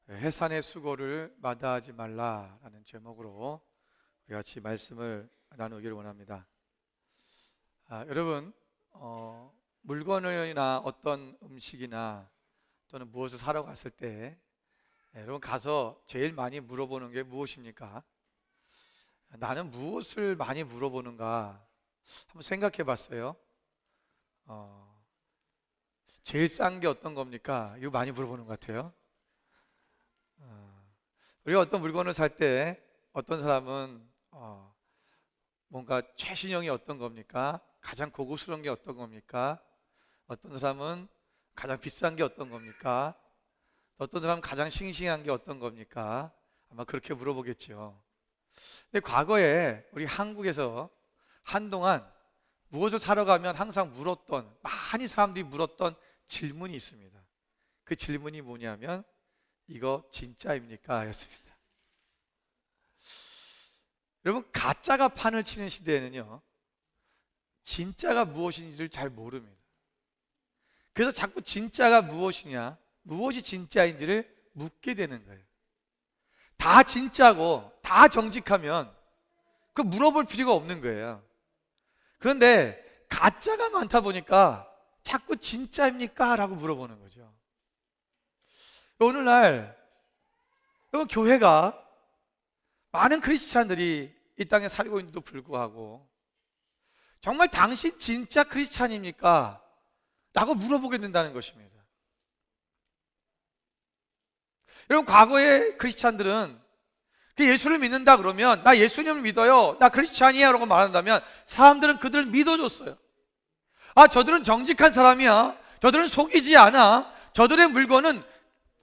해산의 수고를 마다하지 말라라는 제목으로 우리 같이 말씀을 나누기를 원합니다. 여러분, 물건이나 어떤 음식이나 또는 무엇을 사러 갔을 때 여러분 가서 제일 많이 물어보는 게 무엇입니까? 나는 무엇을 많이 물어보는가 한번 생각해 봤어요. 제일 싼 게 어떤 겁니까? 이거 많이 물어보는 것 같아요. 우리가 어떤 물건을 살 때 어떤 사람은 뭔가 최신형이 어떤 겁니까? 가장 고급스러운 게 어떤 겁니까? 어떤 사람은 가장 비싼 게 어떤 겁니까? 어떤 사람은 가장 싱싱한 게 어떤 겁니까? 아마 그렇게 물어보겠죠. 근데 과거에 우리 한국에서 한동안 무엇을 사러 가면 항상 물었던, 많이 사람들이 물었던 질문이 있습니다. 그 질문이 뭐냐면 이거 진짜입니까? 였습니다. 여러분, 가짜가 판을 치는 시대에는요, 진짜가 무엇인지를 잘 모릅니다. 그래서 자꾸 진짜가 무엇이냐, 무엇이 진짜인지를 묻게 되는 거예요. 다 진짜고 다 정직하면 그 물어볼 필요가 없는 거예요. 그런데 가짜가 많다 보니까 자꾸 진짜입니까? 라고 물어보는 거죠. 오늘날 교회가 많은 크리스찬들이 이 땅에 살고 있는데도 불구하고 정말 당신 진짜 크리스찬입니까? 라고 물어보게 된다는 것입니다. 여러분, 과거의 크리스찬들은 예수를 믿는다 그러면 나 예수님을 믿어요, 나 크리스찬이야 라고 말한다면 사람들은 그들을 믿어줬어요. 저들은 정직한 사람이야, 저들은 속이지 않아, 저들의 물건은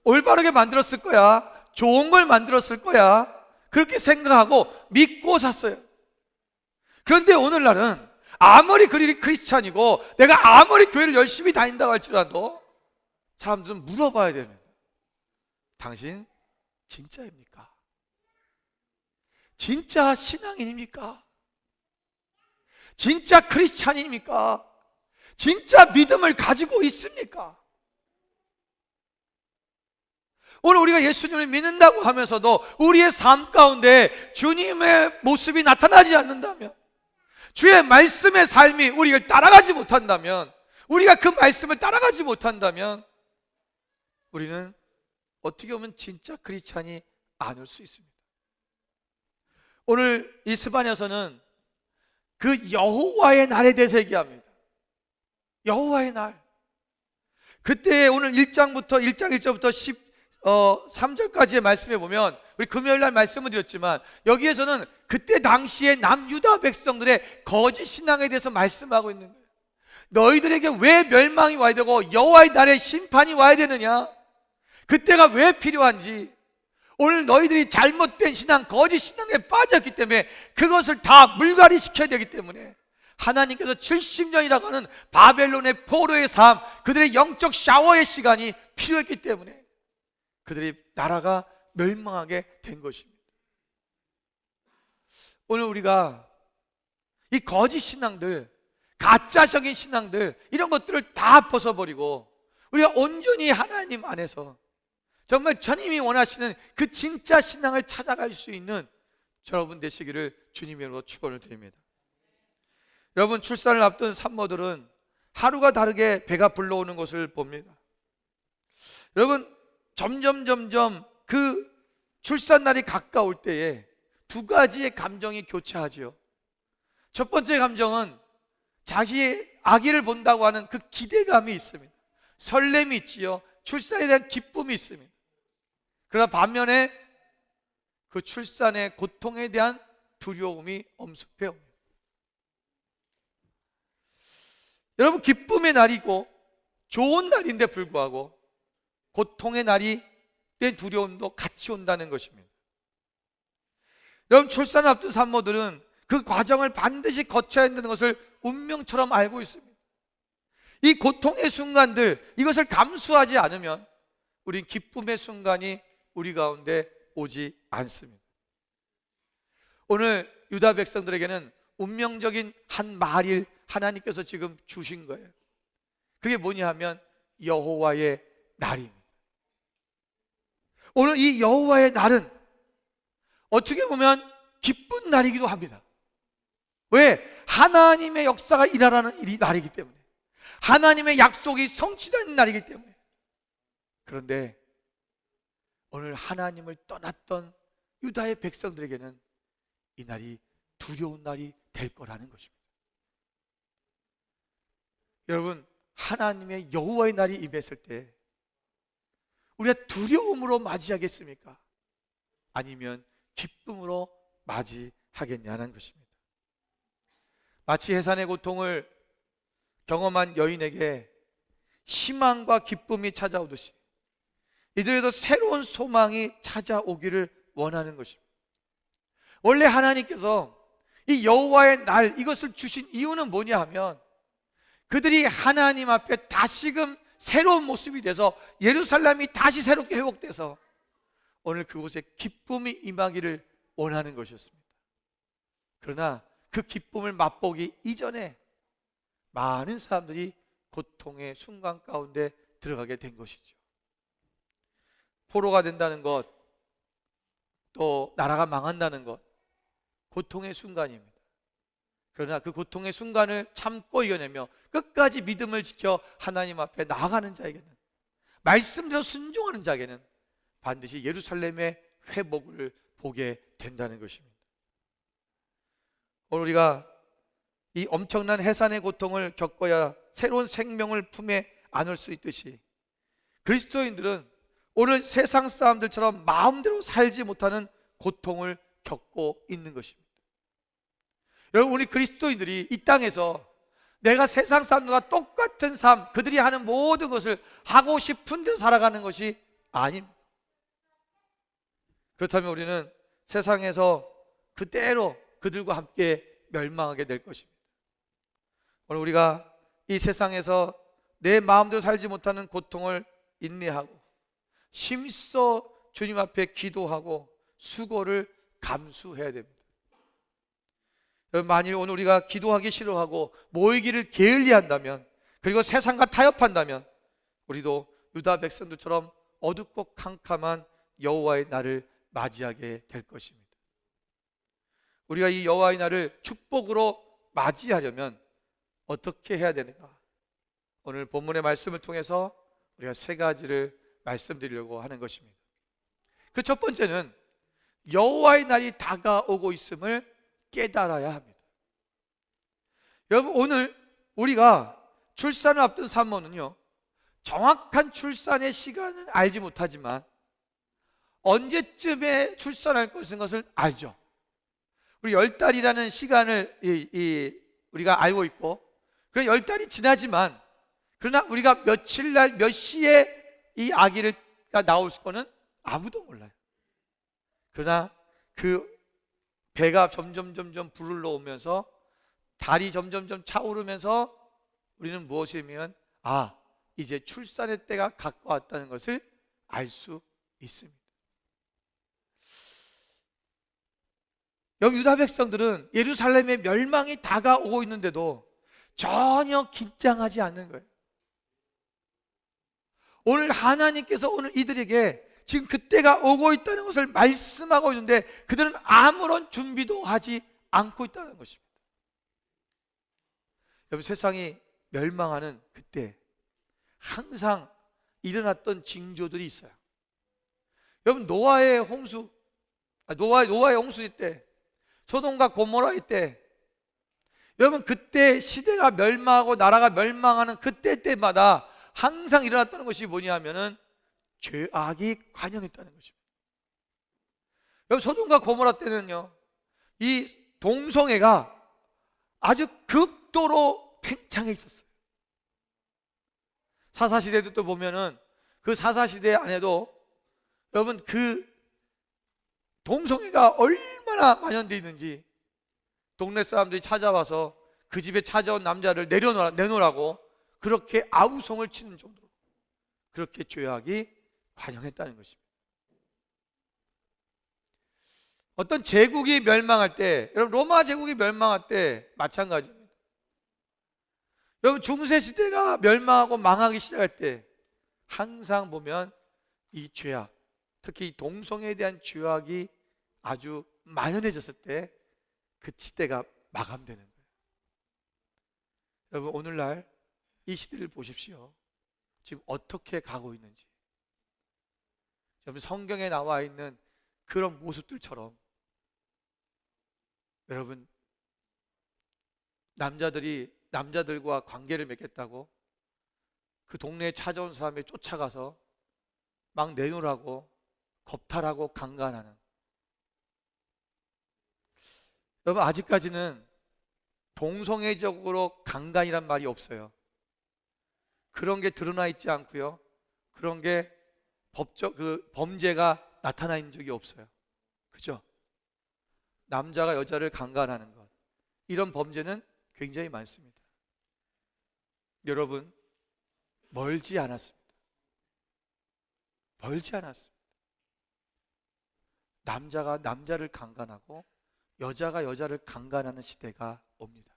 올바르게 만들었을 거야, 좋은 걸 만들었을 거야, 그렇게 생각하고 믿고 샀어요. 그런데 오늘날은 아무리 그들이 크리스찬이고 내가 아무리 교회를 열심히 다닌다고 할지라도 사람들은 물어봐야 됩니다. 당신 진짜입니까? 진짜 신앙인입니까? 진짜 크리스찬입니까? 진짜 믿음을 가지고 있습니까? 오늘 우리가 예수님을 믿는다고 하면서도 우리의 삶 가운데 주님의 모습이 나타나지 않는다면, 주의 말씀의 삶이 우리를 따라가지 못한다면, 우리가 그 말씀을 따라가지 못한다면 우리는 어떻게 보면 진짜 크리스찬이 아닐 수 있습니다. 오늘 이 스바냐서는 그 여호와의 날에 대해서 얘기합니다. 여호와의 날. 그때 오늘 1장부터 1장 1절부터 3절까지의 말씀에 보면, 우리 금요일 날 말씀을 드렸지만 여기에서는 그때 당시에 남유다 백성들의 거짓 신앙에 대해서 말씀하고 있는 거예요. 너희들에게 왜 멸망이 와야 되고 여호와의 날에 심판이 와야 되느냐, 그때가 왜 필요한지, 오늘 너희들이 잘못된 신앙, 거짓 신앙에 빠졌기 때문에 그것을 다 물갈이 시켜야 되기 때문에 하나님께서 70년이라고 하는 바벨론의 포로의 삶, 그들의 영적 샤워의 시간이 필요했기 때문에 그들의 나라가 멸망하게 된 것입니다. 오늘 우리가 이 거짓 신앙들, 가짜적인 신앙들, 이런 것들을 다 벗어버리고 우리가 온전히 하나님 안에서 정말 주님이 원하시는 그 진짜 신앙을 찾아갈 수 있는 여러분 되시기를 주님으로 축원을 드립니다. 여러분, 출산을 앞둔 산모들은 하루가 다르게 배가 불러오는 것을 봅니다. 여러분, 점점 그 출산 날이 가까울 때에 두 가지의 감정이 교차하죠. 첫 번째 감정은 자기의 아기를 본다고 하는 그 기대감이 있습니다. 설렘이 있지요. 출산에 대한 기쁨이 있습니다. 그러나 반면에 그 출산의 고통에 대한 두려움이 엄습해 옵니다. 여러분, 기쁨의 날이고 좋은 날인데 불구하고 고통의 날이 된 두려움도 같이 온다는 것입니다. 여러분, 출산을 앞둔 산모들은 그 과정을 반드시 거쳐야 한다는 것을 운명처럼 알고 있습니다. 이 고통의 순간들, 이것을 감수하지 않으면 우린 기쁨의 순간이 우리 가운데 오지 않습니다. 오늘 유다 백성들에게는 운명적인 한 말을 하나님께서 지금 주신 거예요. 그게 뭐냐 하면 여호와의 날입니다. 오늘 이 여호와의 날은 어떻게 보면 기쁜 날이기도 합니다. 왜? 하나님의 역사가 일어나는 날이기 때문에, 하나님의 약속이 성취되는 날이기 때문에. 그런데 오늘 하나님을 떠났던 유다의 백성들에게는 이 날이 두려운 날이 될 거라는 것입니다. 여러분, 하나님의 여호와의 날이 임했을 때 우리가 두려움으로 맞이하겠습니까? 아니면 기쁨으로 맞이하겠냐는 것입니다. 마치 해산의 고통을 경험한 여인에게 희망과 기쁨이 찾아오듯이 이들에도 새로운 소망이 찾아오기를 원하는 것입니다. 원래 하나님께서 이 여호와의 날, 이것을 주신 이유는 뭐냐 하면, 그들이 하나님 앞에 다시금 새로운 모습이 돼서 예루살렘이 다시 새롭게 회복돼서 오늘 그곳에 기쁨이 임하기를 원하는 것이었습니다. 그러나 그 기쁨을 맛보기 이전에 많은 사람들이 고통의 순간 가운데 들어가게 된 것이죠. 포로가 된다는 것, 또 나라가 망한다는 것, 고통의 순간입니다. 그러나 그 고통의 순간을 참고 이겨내며 끝까지 믿음을 지켜 하나님 앞에 나아가는 자에게는, 말씀대로 순종하는 자에게는 반드시 예루살렘의 회복을 보게 된다는 것입니다. 오늘 우리가 이 엄청난 해산의 고통을 겪어야 새로운 생명을 품에 안을 수 있듯이, 그리스도인들은 오늘 세상 사람들처럼 마음대로 살지 못하는 고통을 겪고 있는 것입니다. 여러분, 우리 그리스도인들이 이 땅에서 내가 세상 사람들과 똑같은 삶, 그들이 하는 모든 것을 하고 싶은 대로 살아가는 것이 아닙니다. 그렇다면 우리는 세상에서 그대로 그들과 함께 멸망하게 될 것입니다. 오늘 우리가 이 세상에서 내 마음대로 살지 못하는 고통을 인내하고 힘써 주님 앞에 기도하고 수고를 감수해야 됩니다. 여러분, 만일 오늘 우리가 기도하기 싫어하고 모이기를 게을리한다면, 그리고 세상과 타협한다면 우리도 유다 백성들처럼 어둡고 캄캄한 여호와의 날을 맞이하게 될 것입니다. 우리가 이 여호와의 날을 축복으로 맞이하려면 어떻게 해야 되는가? 오늘 본문의 말씀을 통해서 우리가 세 가지를 말씀드리려고 하는 것입니다. 그 첫 번째는 여호와의 날이 다가오고 있음을 깨달아야 합니다. 여러분, 오늘 우리가 출산을 앞둔 산모는요, 정확한 출산의 시간은 알지 못하지만 언제쯤에 출산할 것을 알죠. 우리 10달이라는 시간을 우리가 알고 있고, 그런 10달이 지나지만, 그러나 우리가 며칠 날 몇 시에 이 아기가 나올 거는 아무도 몰라요. 그러나 그 배가 점점 불을 넣으면서 달이 점점 차오르면서 우리는 무엇이면, 이제 출산의 때가 가까웠다는 것을 알 수 있습니다. 여기 유다 백성들은 예루살렘의 멸망이 다가오고 있는데도 전혀 긴장하지 않는 거예요. 오늘 하나님께서 오늘 이들에게 지금 그때가 오고 있다는 것을 말씀하고 있는데 그들은 아무런 준비도 하지 않고 있다는 것입니다. 여러분, 세상이 멸망하는 그때 항상 일어났던 징조들이 있어요. 여러분, 노아의 홍수 때, 소돔과 고모라의 때, 여러분, 그때 시대가 멸망하고 나라가 멸망하는 그때마다 항상 일어났다는 것이 뭐냐면은 죄악이 관영했다는 것입니다. 여러분, 소돔과 고모라 때는요, 이 동성애가 아주 극도로 팽창해 있었어요. 사사시대도 또 보면은 그 사사시대 안에도 여러분 그 동성애가 얼마나 만연되어 있는지, 동네 사람들이 찾아와서 그 집에 찾아온 남자를 내놓으라고 그렇게 아우성을 치는 정도로 그렇게 죄악이 관영했다는 것입니다. 어떤 제국이 멸망할 때, 여러분 로마 제국이 멸망할 때 마찬가지입니다. 여러분, 중세시대가 멸망하고 망하기 시작할 때 항상 보면 이 죄악, 특히 동성애에 대한 죄악이 아주 만연해졌을 때 그 시대가 마감되는 거예요. 여러분, 오늘날 이 시대를 보십시오. 지금 어떻게 가고 있는지. 여러분, 성경에 나와 있는 그런 모습들처럼 여러분, 남자들과 관계를 맺겠다고 그 동네에 찾아온 사람에 쫓아가서 막 내놓으라고 겁탈하고 강간하는, 여러분, 아직까지는 동성애적으로 강간이란 말이 없어요. 그런 게 드러나 있지 않고요, 그런 게 범죄가 나타나 있는 적이 없어요. 그죠? 남자가 여자를 강간하는 것, 이런 범죄는 굉장히 많습니다. 여러분, 멀지 않았습니다. 멀지 않았습니다. 남자가 남자를 강간하고 여자가 여자를 강간하는 시대가 옵니다.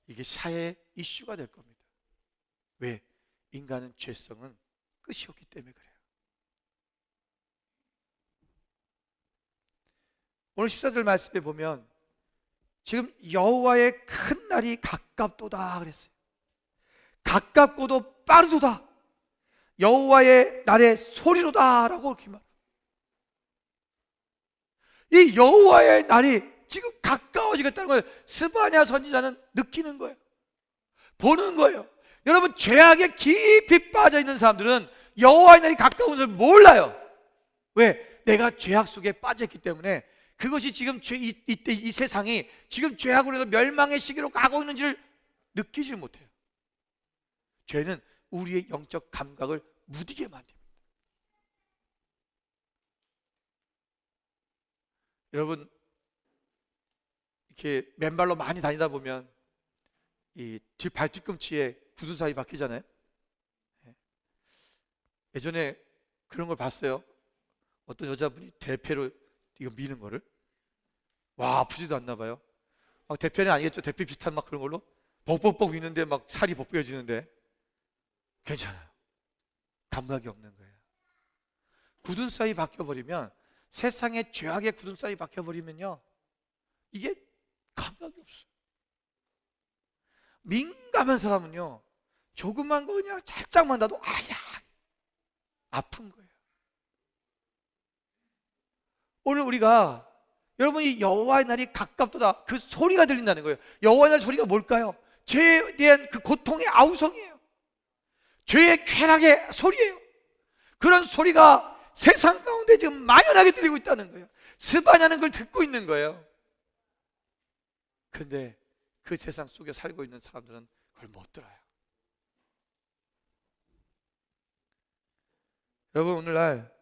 이게 사회 이슈가 될 겁니다. 왜? 인간은 죄성은 끝이 없기 때문에 그래요. 오늘 14절 말씀에 보면 지금 여호와의 큰 날이 가깝도다 그랬어요. 가깝고도 빠르도다, 여호와의 날의 소리로다 라고 이렇게 말합니다. 이 여호와의 날이 지금 가까워지겠다는 걸 스바냐 선지자는 느끼는 거예요. 보는 거예요. 여러분, 죄악에 깊이 빠져 있는 사람들은 여호와의 날이 가까운 줄 몰라요. 왜? 내가 죄악 속에 빠졌기 때문에 그것이 지금 이때 이 세상이 지금 죄악으로 해서 멸망의 시기로 가고 있는지를 느끼질 못해요. 죄는 우리의 영적 감각을 무디게 만듭니다. 여러분, 이렇게 맨발로 많이 다니다 보면 이 발 뒤꿈치에 굳은 살이 박히잖아요. 예전에 그런 걸 봤어요. 어떤 여자분이 대패로 이거 미는 거를, 와, 아프지도 않나 봐요. 막 대패는 아니겠죠. 대패 비슷한 막 그런 걸로 뻑뻑뻑 미는데 막 살이 벗겨지는데 괜찮아요. 감각이 없는 거예요. 굳은 살이 박혀버리면, 세상에 죄악의 굳은 살이 박혀버리면요, 이게 감각이 없어요. 민감한 사람은요, 조그만 거 그냥 살짝만 나도 아야, 아픈 거예요. 오늘 우리가, 여러분이 여호와의 날이 가깝도다, 그 소리가 들린다는 거예요. 여호와의 날 소리가 뭘까요? 죄에 대한 그 고통의 아우성이에요. 죄의 쾌락의 소리예요. 그런 소리가 세상 가운데 지금 만연하게 들리고 있다는 거예요. 스바냐는 그걸 듣고 있는 거예요. 그런데 그 세상 속에 살고 있는 사람들은 그걸 못 들어요. 여러분, 오늘날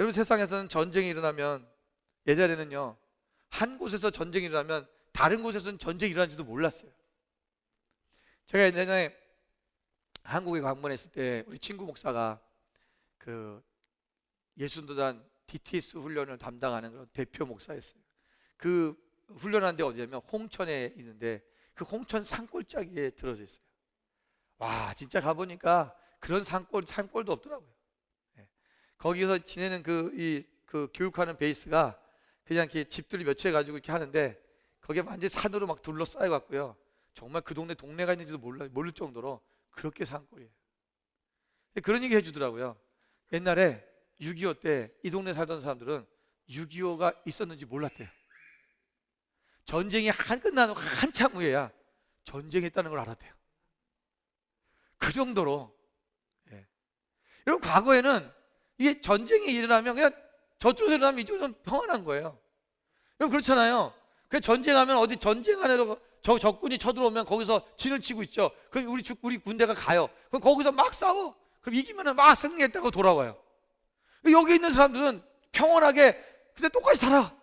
여러분, 세상에서는 전쟁이 일어나면, 예전에는요, 한 곳에서 전쟁이 일어나면 다른 곳에서는 전쟁이 일어나는지도 몰랐어요. 제가 예전에 한국에 방문했을 때 우리 친구 목사가 그 예수도단 DTS 훈련을 담당하는 그런 대표 목사였어요. 그 훈련하는 데 어디냐면 홍천에 있는데, 그 홍천 산골짜기에 들어져 있어요. 와, 진짜 가보니까 그런 산골도 없더라고요. 거기서 지내는 그 교육하는 베이스가 그냥 이렇게 집들이 몇 채 가지고 이렇게 하는데, 거기에 완전 산으로 막 둘러싸여 갖고요, 정말 그 동네가 있는지도 모를 정도로 그렇게 산골이에요. 그런 얘기 해주더라고요. 옛날에 6.25 때 이 동네 살던 사람들은 6.25가 있었는지 몰랐대요. 전쟁이 끝나는 한참 후에야 전쟁했다는 걸 알았대요. 그 정도로. 여러분, 과거에는 이게 전쟁이 일어나면 그냥 저쪽에서 일어나면 이쪽은 평안한 거예요. 여러분, 그렇잖아요. 그 전쟁하면 어디 전쟁 안에로 저 적군이 쳐들어오면 거기서 진을 치고 있죠. 그럼 우리 군대가 가요. 그럼 거기서 막 싸워. 그럼 이기면 막 승리했다고 돌아와요. 여기 있는 사람들은 평온하게 그때 똑같이 살아.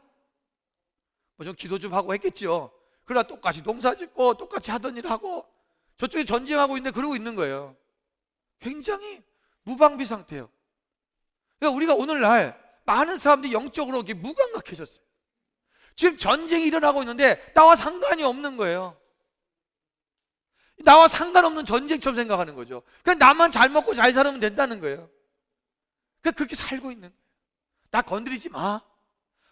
뭐 좀 기도 좀 하고 했겠지요. 그러나 똑같이 농사 짓고 똑같이 하던 일 하고, 저쪽에 전쟁하고 있는데 그러고 있는 거예요. 굉장히 무방비 상태예요. 그러니까 우리가 오늘날 많은 사람들이 영적으로 이렇게 무감각해졌어요. 지금 전쟁이 일어나고 있는데 나와 상관이 없는 거예요. 나와 상관없는 전쟁처럼 생각하는 거죠. 그냥 나만 잘 먹고 잘 살면 된다는 거예요. 그렇게 살고 있는 거예요. 나 건드리지 마.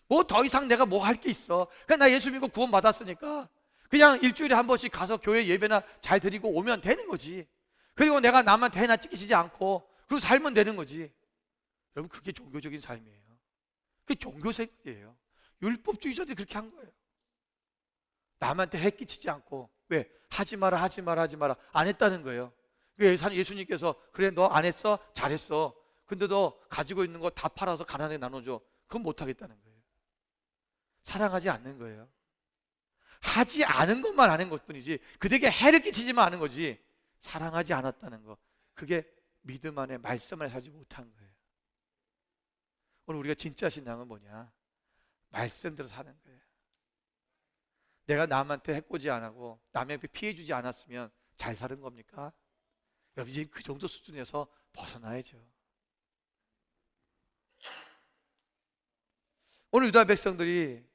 뭐 더 이상 내가 뭐 할 게 있어. 그냥 나 예수 믿고 구원 받았으니까 그냥 일주일에 한 번씩 가서 교회 예배나 잘 드리고 오면 되는 거지. 그리고 내가 남한테 해나 찍히지 않고 그리고 살면 되는 거지. 여러분, 그게 종교적인 삶이에요. 그게 종교생활이에요. 율법주의자들이 그렇게 한 거예요. 남한테 해 끼치지 않고. 왜? 하지 마라, 하지 마라, 하지 마라. 안 했다는 거예요. 예수님께서 그래, 너 안 했어? 잘했어. 근데 너 가지고 있는 거 다 팔아서 가난하게 나눠줘. 그건 못 하겠다는 거예요. 사랑하지 않는 거예요. 하지 않은 것만 아는 것뿐이지, 그들에게 해를 끼치지만 않은 거지, 사랑하지 않았다는 거, 그게 믿음 안에 말씀 안에 살지 못한 거예요. 오늘 우리가 진짜 신앙은 뭐냐? 말씀대로 사는 거예요. 내가 남한테 해코지 안 하고 남에게 피해 주지 않았으면 잘 사는 겁니까? 여러분, 이제 그 정도 수준에서 벗어나야죠. 오늘 유다 백성들이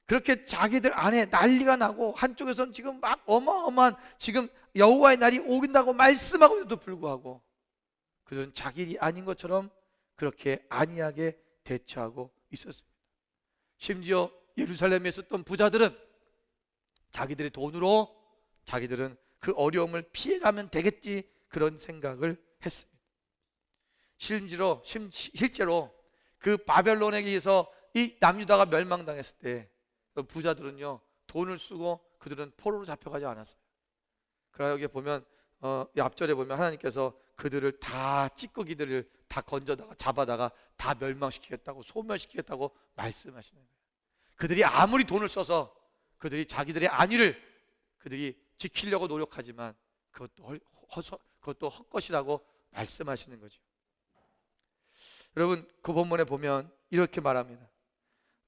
그렇게 자기들 안에 난리가 나고, 한쪽에서는 지금 막 어마어마한 지금 여호와의 날이 오긴다고 말씀하고도 불구하고 그들은 자기 일이 아닌 것처럼 그렇게 안이하게 대처하고 있었습니다. 심지어 예루살렘에 있었던 부자들은 자기들의 돈으로 자기들은 그 어려움을 피해가면 되겠지, 그런 생각을 했습니다. 실제로 그 바벨론에게 의해서 이 남유다가 멸망당했을 때 부자들은요, 돈을 쓰고 그들은 포로로 잡혀가지 않았어요. 그러나 여기 보면 이 앞절에 보면 하나님께서 그들을 다, 찌꺼기들을 다 건져다가 잡아다가 다 멸망시키겠다고, 소멸시키겠다고 말씀하시는 거예요. 그들이 아무리 돈을 써서 그들이 자기들의 안위를 그들이 지키려고 노력하지만 그것도 헛것이라고 말씀하시는 거죠. 여러분, 그 본문에 보면 이렇게 말합니다.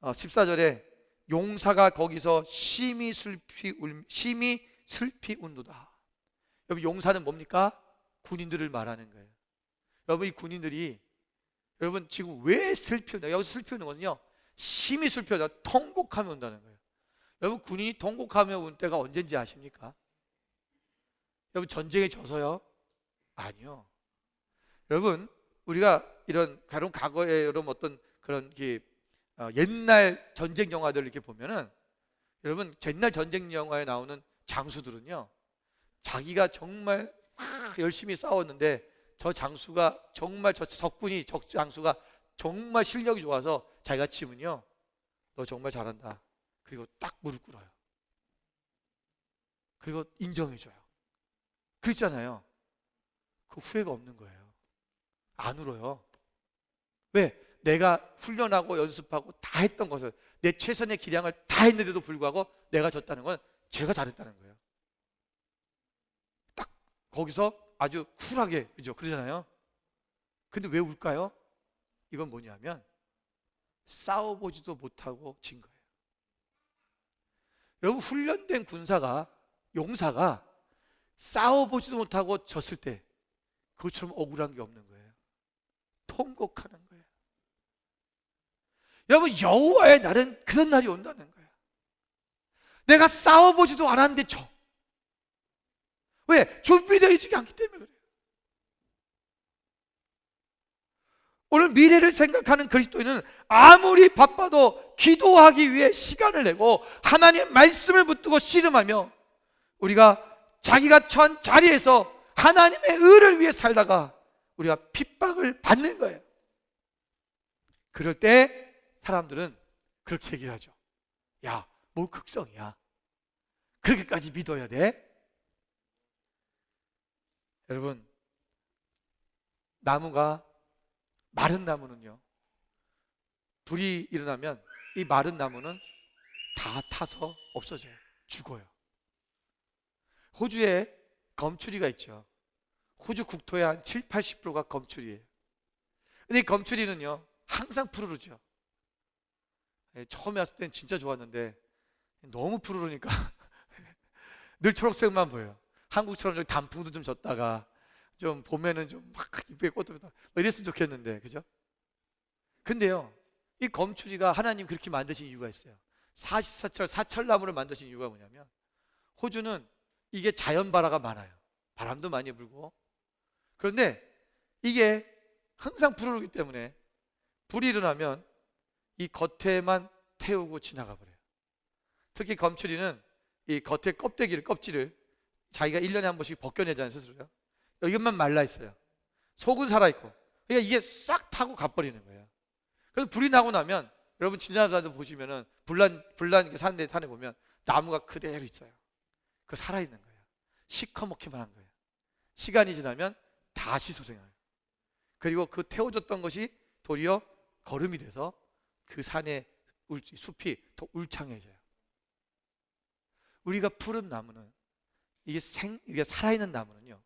14절에 용사가 거기서 심히 슬피 운도다. 여러분, 용사는 뭡니까? 군인들을 말하는 거예요. 여러분, 이 군인들이 여러분 지금 왜 슬피 운다? 여기서 슬피 우는 거는요, 심히 슬피 운다, 통곡하며 운다는 거예요. 여러분, 군인이 통곡하며 운 때가 언제인지 아십니까? 여러분, 전쟁에 져서요? 아니요. 여러분, 우리가 이런 과거에 여러분 어떤 그런 옛날 전쟁 영화들 이렇게 보면은, 여러분 옛날 전쟁 영화에 나오는 장수들은요, 자기가 정말 열심히 싸웠는데 저 장수가 정말 저 장수가 정말 실력이 좋아서 자기가 치면요, 너 정말 잘한다, 그리고 딱 무릎 꿇어요. 그리고 인정해줘요. 그렇잖아요. 그 후회가 없는 거예요. 안 울어요. 왜? 내가 훈련하고 연습하고 다 했던 것을, 내 최선의 기량을 다 했는데도 불구하고 내가 졌다는 건 제가 잘했다는 거예요. 딱 거기서 아주 쿨하게, 그죠? 그러잖아요. 근데 왜 울까요? 이건 뭐냐면 싸워보지도 못하고 진 거예요. 여러분, 훈련된 용사가 싸워보지도 못하고 졌을 때 그것처럼 억울한 게 없는 거예요. 통곡하는 거예요. 여러분, 여호와의 날은 그런 날이 온다는 거예요. 내가 싸워보지도 않았는데 져. 왜? 준비되어 있지 않기 때문에 그래요. 오늘 미래를 생각하는 그리스도인은 아무리 바빠도 기도하기 위해 시간을 내고 하나님의 말씀을 붙들고 씨름하며, 우리가 자기가 처한 자리에서 하나님의 의를 위해 살다가 우리가 핍박을 받는 거예요. 그럴 때 사람들은 그렇게 얘기를 하죠. 야, 뭐 극성이야, 그렇게까지 믿어야 돼? 여러분, 마른 나무는요, 불이 일어나면 이 마른 나무는 다 타서 없어져요. 죽어요. 호주에 검추리가 있죠. 호주 국토의 한 70~80%가 검추리예요. 근데 이 검추리는요, 항상 푸르르죠. 처음에 왔을 땐 진짜 좋았는데 너무 푸르르니까 늘 초록색만 보여요. 한국처럼 좀 단풍도 좀 졌다가 좀 봄에는 좀 막 이쁘게 꽃도 뭐 이랬으면 좋겠는데, 그죠? 근데요, 이 검추리가 하나님 그렇게 만드신 이유가 있어요. 사철나무를 만드신 이유가 뭐냐면, 호주는 이게 자연발화가 많아요. 바람도 많이 불고. 그런데 이게 항상 푸르르기 때문에 불이 일어나면 이 겉에만 태우고 지나가 버려요. 특히 검추리는 이 겉에 껍질을 자기가 1년에 한 번씩 벗겨내잖아요, 스스로요. 이것만 말라 있어요. 속은 살아있고. 그러니까 이게 싹 타고 가버리는 거예요. 그래서 불이 나고 나면 여러분 지나가다 보시면은 불난 산에 보면 나무가 그대로 있어요. 그 살아있는 거예요. 시커멓기만 한 거예요. 시간이 지나면 다시 소생해요. 그리고 그 태워졌던 것이 도리어 거름이 돼서 그 산의 숲이 더 울창해져요. 우리가 푸른 나무는 이게 살아있는 나무는요,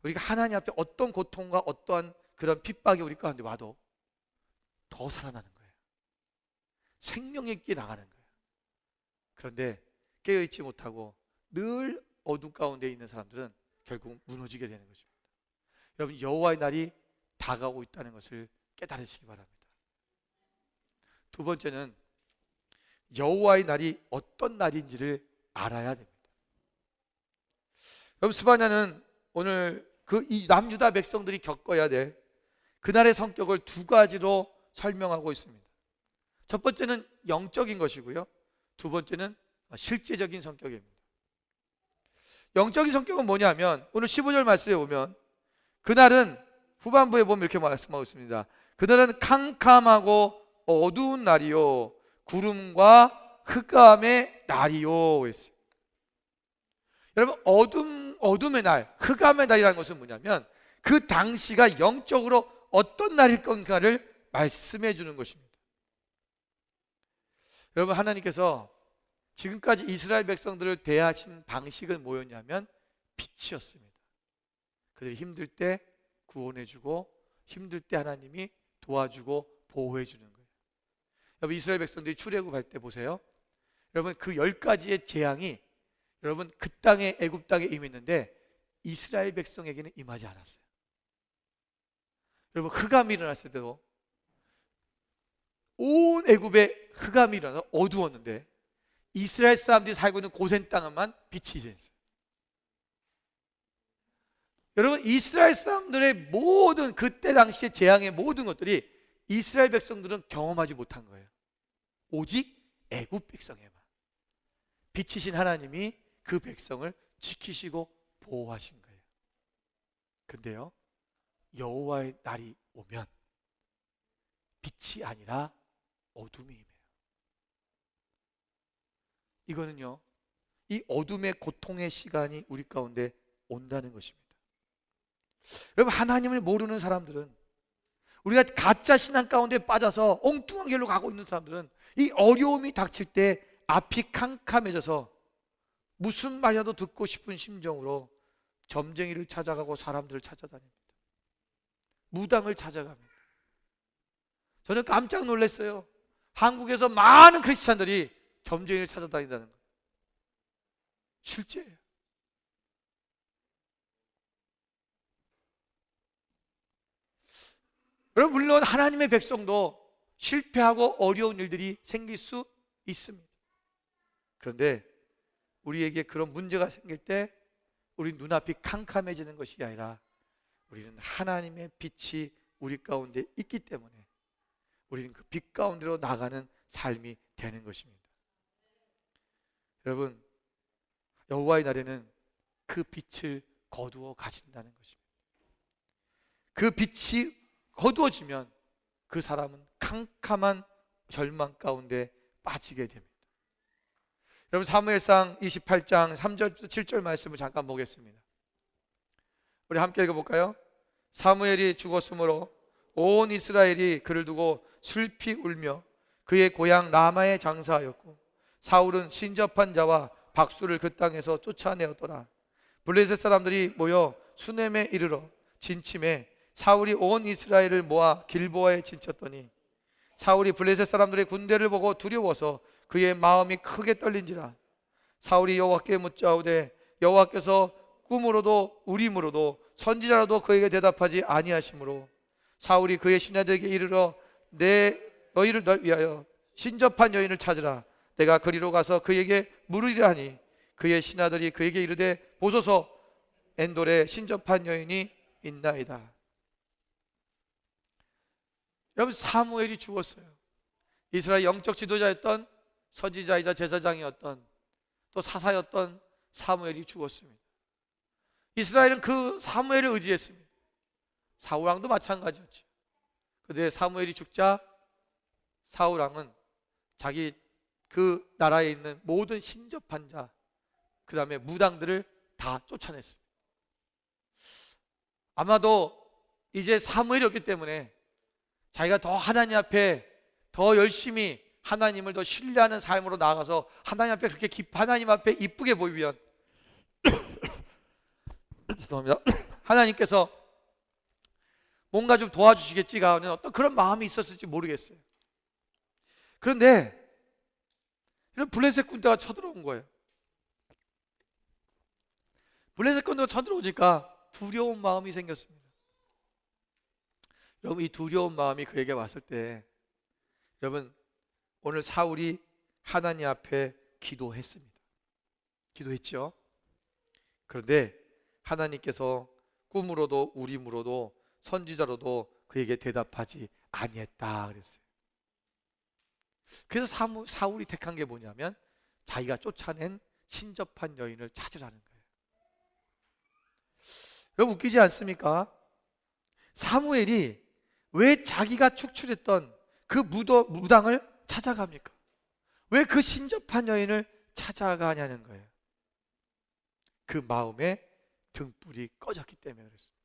우리가 하나님 앞에 어떤 고통과 어떠한 그런 핍박이 우리 가운데 와도 더 살아나는 거예요. 생명 있게 나가는 거예요. 그런데 깨어있지 못하고 늘 어둠 가운데 있는 사람들은 결국 무너지게 되는 것입니다. 여러분, 여호와의 날이 다가오고 있다는 것을 깨달으시기 바랍니다. 두 번째는 여호와의 날이 어떤 날인지를 알아야 됩니다. 여러분, 스바냐는 오늘 이 남유다 백성들이 겪어야 될 그날의 성격을 두 가지로 설명하고 있습니다. 첫 번째는 영적인 것이고요, 두 번째는 실제적인 성격입니다. 영적인 성격은 뭐냐면 오늘 15절 말씀에 보면 그날은, 후반부에 보면 이렇게 말씀하고 있습니다. 그날은 캄캄하고 어두운 날이요 구름과 흑암의 날이요 했어요. 여러분, 어둠의 날, 흑암의 날이라는 것은 뭐냐면 그 당시가 영적으로 어떤 날일 건가를 말씀해 주는 것입니다. 여러분, 하나님께서 지금까지 이스라엘 백성들을 대하신 방식은 뭐였냐면 빛이었습니다. 그들이 힘들 때 구원해 주고 힘들 때 하나님이 도와주고 보호해 주는 거예요. 여러분, 이스라엘 백성들이 출애굽할 때 보세요. 여러분, 그 10가지의 재앙이 여러분 그 땅에, 애굽 땅에 임했는데 이스라엘 백성에게는 임하지 않았어요. 여러분, 흑암이 일어났을 때도 온 애굽에 흑암이 일어나서 어두웠는데 이스라엘 사람들이 살고 있는 고센 땅에만 빛이 있어요. 여러분, 이스라엘 사람들의 모든 그때 당시의 재앙의 모든 것들이 이스라엘 백성들은 경험하지 못한 거예요. 오직 애굽 백성에만 빛이신 하나님이 그 백성을 지키시고 보호하신 거예요. 근데요, 여호와의 날이 오면 빛이 아니라 어둠이 임해요. 이거는요, 이 어둠의 고통의 시간이 우리 가운데 온다는 것입니다. 여러분, 하나님을 모르는 사람들은, 우리가 가짜 신앙 가운데 빠져서 엉뚱한 길로 가고 있는 사람들은 이 어려움이 닥칠 때 앞이 캄캄해져서 무슨 말이라도 듣고 싶은 심정으로 점쟁이를 찾아가고 사람들을 찾아다닙니다. 무당을 찾아갑니다. 저는 깜짝 놀랐어요. 한국에서 많은 크리스찬들이 점쟁이를 찾아다닌다는 거예요. 실제예요. 여러분, 물론 하나님의 백성도 실패하고 어려운 일들이 생길 수 있습니다. 그런데 우리에게 그런 문제가 생길 때 우리 눈앞이 캄캄해지는 것이 아니라 우리는 하나님의 빛이 우리 가운데 있기 때문에 우리는 그 빛 가운데로 나가는 삶이 되는 것입니다. 여러분, 여호와의 날에는 그 빛을 거두어 가신다는 것입니다. 그 빛이 거두어지면 그 사람은 캄캄한 절망 가운데 빠지게 됩니다. 여러분, 사무엘상 28장 3절부터 7절 말씀을 잠깐 보겠습니다. 우리 함께 읽어볼까요? 사무엘이 죽었으므로 온 이스라엘이 그를 두고 슬피 울며 그의 고향 라마에 장사하였고 사울은 신접한 자와 박수를 그 땅에서 쫓아내었더라. 블레셋 사람들이 모여 수넴에 이르러 진침해 사울이 온 이스라엘을 모아 길보아에 진쳤더니 사울이 블레셋 사람들의 군대를 보고 두려워서 그의 마음이 크게 떨린지라. 사울이 여호와께 묻자오되 여호와께서 꿈으로도 우림으로도 선지자로도 그에게 대답하지 아니하시므로 사울이 그의 신하들에게 이르러 너희를 위하여 신접한 여인을 찾으라. 내가 그리로 가서 그에게 물으리라 하니 그의 신하들이 그에게 이르되 보소서 엔돌에 신접한 여인이 있나이다. 여러분, 사무엘이 죽었어요. 이스라엘 영적 지도자였던, 선지자이자 제사장이었던, 또 사사였던 사무엘이 죽었습니다. 이스라엘은 그 사무엘을 의지했습니다. 사울왕도 마찬가지였죠. 그런데 사무엘이 죽자 사울왕은 자기 그 나라에 있는 모든 신접한 자, 그 다음에 무당들을 다 쫓아냈습니다. 아마도 이제 사무엘이었기 때문에 자기가 더 하나님 앞에 더 열심히 하나님을 더 신뢰하는 삶으로 나아가서 하나님 앞에 그렇게 하나님 앞에 이쁘게 보이면 죄송합니다. 하나님께서 뭔가 좀 도와주시겠지가 하는 어떤 그런 마음이 있었을지 모르겠어요. 그런데 이런 블레셋 군대가 쳐들어온 거예요. 블레셋 군대가 쳐들어오니까 두려운 마음이 생겼습니다. 여러분, 이 두려운 마음이 그에게 왔을 때, 여러분, 오늘 사울이 하나님 앞에 기도했습니다. 기도했죠. 그런데 하나님께서 꿈으로도 우림으로도 선지자로도 그에게 대답하지 아니했다 그랬어요. 그래서 사울이 택한 게 뭐냐면 자기가 쫓아낸 신접한 여인을 찾으라는 거예요. 여러분, 웃기지 않습니까? 사무엘이 왜 자기가 축출했던 그 무당을 찾아갑니까? 왜 그 신접한 여인을 찾아가냐는 거예요. 그 마음에 등불이 꺼졌기 때문에 그랬습니다.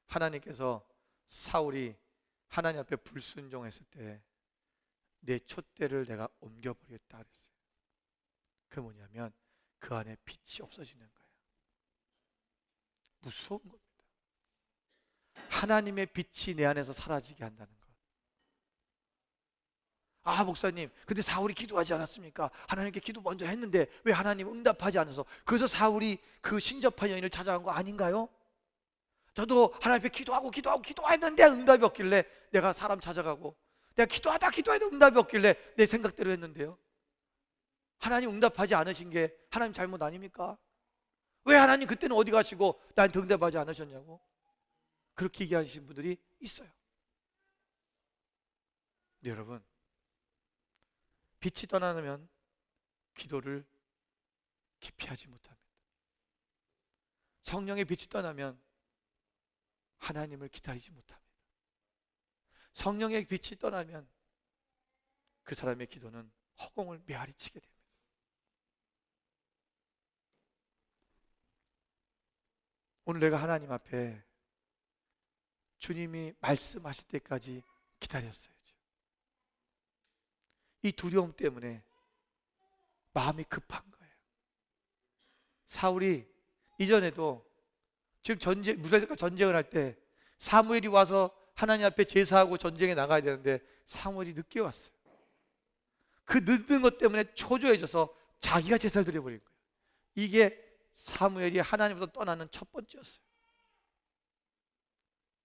하나님께서 사울이 하나님 앞에 불순종했을 때 내 촛대를 내가 옮겨버리겠다 그랬어요. 그게 뭐냐면 그 안에 빛이 없어지는 거예요. 무서운 겁니다. 하나님의 빛이 내 안에서 사라지게 한다는 것. 아, 목사님, 근데 사울이 기도하지 않았습니까? 하나님께 기도 먼저 했는데 왜 하나님 응답하지 않아서, 그래서 사울이 그 신접한 여인을 찾아간 거 아닌가요? 저도 하나님 앞에 기도했는데 응답이 없길래 내가 사람 찾아가고, 내가 기도해도 응답이 없길래 내 생각대로 했는데요. 하나님 응답하지 않으신 게 하나님 잘못 아닙니까? 왜 하나님 그때는 어디 가시고 나한테 응답하지 않으셨냐고 그렇게 얘기하시는 분들이 있어요. 네, 여러분, 빛이 떠나면 기도를 깊이 하지 못합니다. 성령의 빛이 떠나면 하나님을 기다리지 못합니다. 성령의 빛이 떠나면 그 사람의 기도는 허공을 메아리 치게 됩니다. 오늘 내가 하나님 앞에 주님이 말씀하실 때까지 기다렸어야죠. 이 두려움 때문에 마음이 급한 거예요. 사울이 이전에도 지금 무사일과 전쟁을 할 때 사무엘이 와서 하나님 앞에 제사하고 전쟁에 나가야 되는데 사무엘이 늦게 왔어요. 그 늦는 것 때문에 초조해져서 자기가 제사를 드려버린 거예요. 이게 사무엘이 하나님부터 떠나는 첫 번째였어요.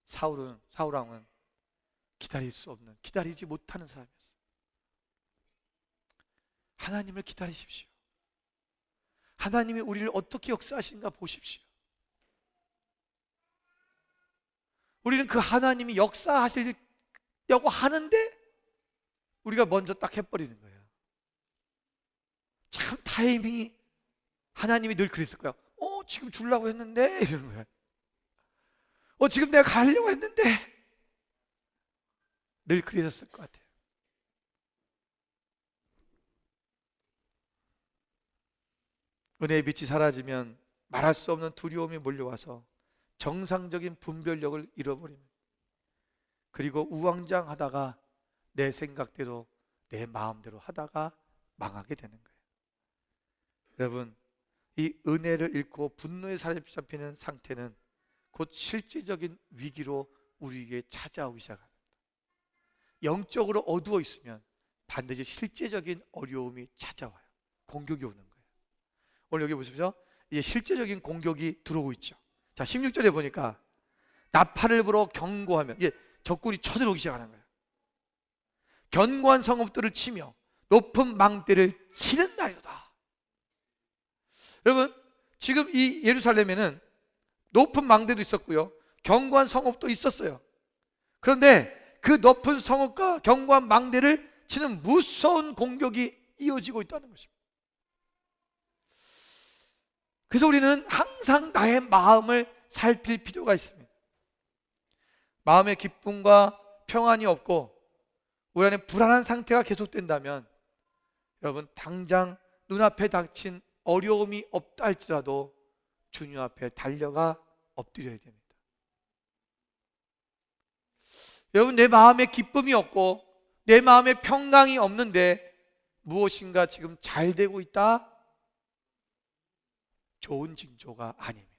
사울왕은 기다리지 못하는 사람이었어요. 하나님을 기다리십시오. 하나님이 우리를 어떻게 역사하시는가 보십시오. 우리는 그 하나님이 역사하시려고 하는데 우리가 먼저 딱 해버리는 거예요. 참 타이밍이, 하나님이 늘 그랬을 거야. 지금 주려고 했는데 이러는 거야. 지금 내가 가려고 했는데, 늘 그러셨을 것 같아요. 은혜의 빛이 사라지면 말할 수 없는 두려움이 몰려와서 정상적인 분별력을 잃어버립니다. 그리고 우왕좌왕하다가 내 생각대로 내 마음대로 하다가 망하게 되는 거예요. 여러분, 이 은혜를 잃고 분노에 사로잡히는 상태는 곧 실제적인 위기로 우리에게 찾아오기 시작합니다. 영적으로 어두워 있으면 반드시 실제적인 어려움이 찾아와요. 공격이 오는 거예요. 오늘 여기 보십시오. 이제 실제적인 공격이 들어오고 있죠. 자, 16절에 보니까 나팔을 불어 경고하며, 이제 적군이 쳐들어오기 시작하는 거예요. 견고한 성읍들을 치며 높은 망대를 치는 날이다. 여러분, 지금 이 예루살렘에는 높은 망대도 있었고요, 견고한 성읍도 있었어요. 그런데 그 높은 성읍과 견고한 망대를 치는 무서운 공격이 이어지고 있다는 것입니다. 그래서 우리는 항상 나의 마음을 살필 필요가 있습니다. 마음의 기쁨과 평안이 없고 우리 안에 불안한 상태가 계속된다면 여러분, 당장 눈앞에 닥친 어려움이 없다 할지라도 주님 앞에 달려가 엎드려야 됩니다. 여러분, 내 마음에 기쁨이 없고 내 마음에 평강이 없는데 무엇인가 지금 잘 되고 있다? 좋은 징조가 아닙니다.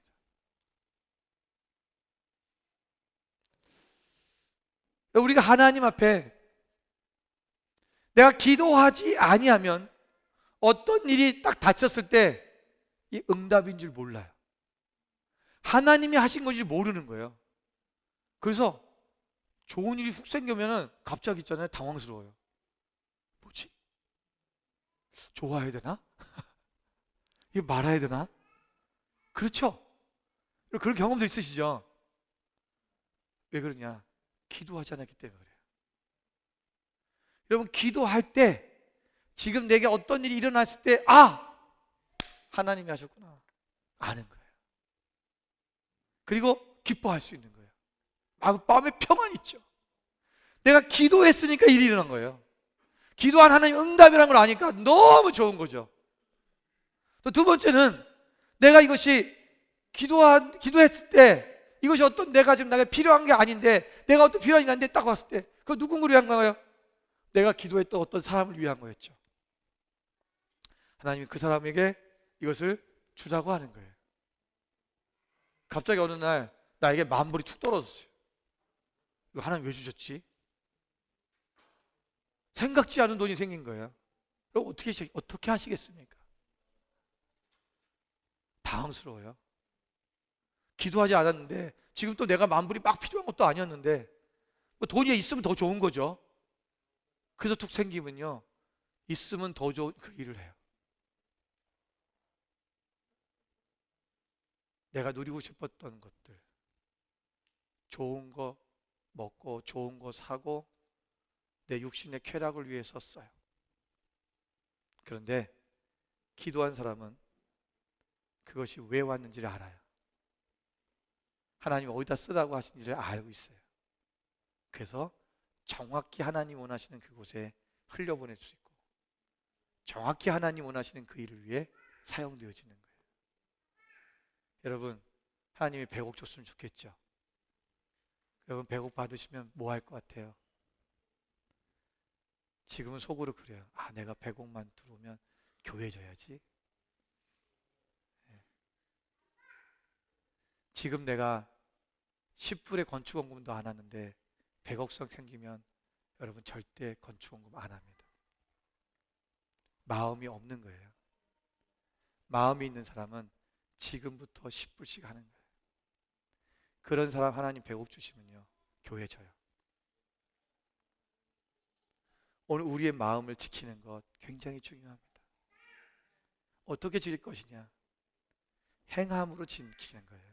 우리가 하나님 앞에 내가 기도하지 아니하면 어떤 일이 딱 닥쳤을 때 이 응답인 줄 몰라요. 하나님이 하신 건지 모르는 거예요. 그래서 좋은 일이 훅 생기면 갑자기 있잖아요, 당황스러워요. 뭐지? 좋아해야 되나? 이거 말아야 되나? 그렇죠? 그런 경험도 있으시죠? 왜 그러냐? 기도하지 않았기 때문에 그래요. 여러분, 기도할 때 지금 내게 어떤 일이 일어났을 때 하나님이 하셨구나 아는 거예요. 그리고 기뻐할 수 있는 거예요. 마음에 평안이 있죠. 내가 기도했으니까 일이 일어난 거예요. 기도한 하나님 응답이라는 걸 아니까 너무 좋은 거죠. 또 두 번째는 내가 이것이 기도했을 때 이것이 어떤 내가 지금 나가 필요한 게 아닌데 내가 어떤 필요한 일이 아닌데 딱 왔을 때 그거 누군가를 위한 거예요? 내가 기도했던 어떤 사람을 위한 거였죠. 하나님이 그 사람에게 이것을 주라고 하는 거예요. 갑자기 어느 날 나에게 만불이 툭 떨어졌어요. 이거 하나님 왜 주셨지? 생각지 않은 돈이 생긴 거예요. 그럼 어떻게 하시겠습니까? 당황스러워요. 기도하지 않았는데 지금 또 내가 만불이 막 필요한 것도 아니었는데 뭐 돈이 있으면 더 좋은 거죠. 그래서 툭 생기면요, 있으면 더 좋은 그 일을 해요. 내가 누리고 싶었던 것들, 좋은 거 먹고 좋은 거 사고 내 육신의 쾌락을 위해 썼어요. 그런데 기도한 사람은 그것이 왜 왔는지를 알아요. 하나님이 어디다 쓰라고 하신지를 알고 있어요. 그래서 정확히 하나님 원하시는 그곳에 흘려보낼 수 있고 정확히 하나님 원하시는 그 일을 위해 사용되어지는 거예요. 여러분, 하나님이 100억 줬으면 좋겠죠. 여러분, 100억 받으시면 뭐 할 것 같아요? 지금은 속으로 그래요. 내가 100억만 들어오면 교회 줘야지. 지금 내가 10불의 건축원금도 안 하는데 100억씩 생기면 여러분 절대 건축원금 안 합니다. 마음이 없는 거예요. 마음이 있는 사람은 지금부터 10불씩 하는 거예요. 그런 사람 하나님 100억 주시면요, 교회 줘요. 오늘 우리의 마음을 지키는 것 굉장히 중요합니다. 어떻게 지킬 것이냐? 행함으로 지키는 거예요.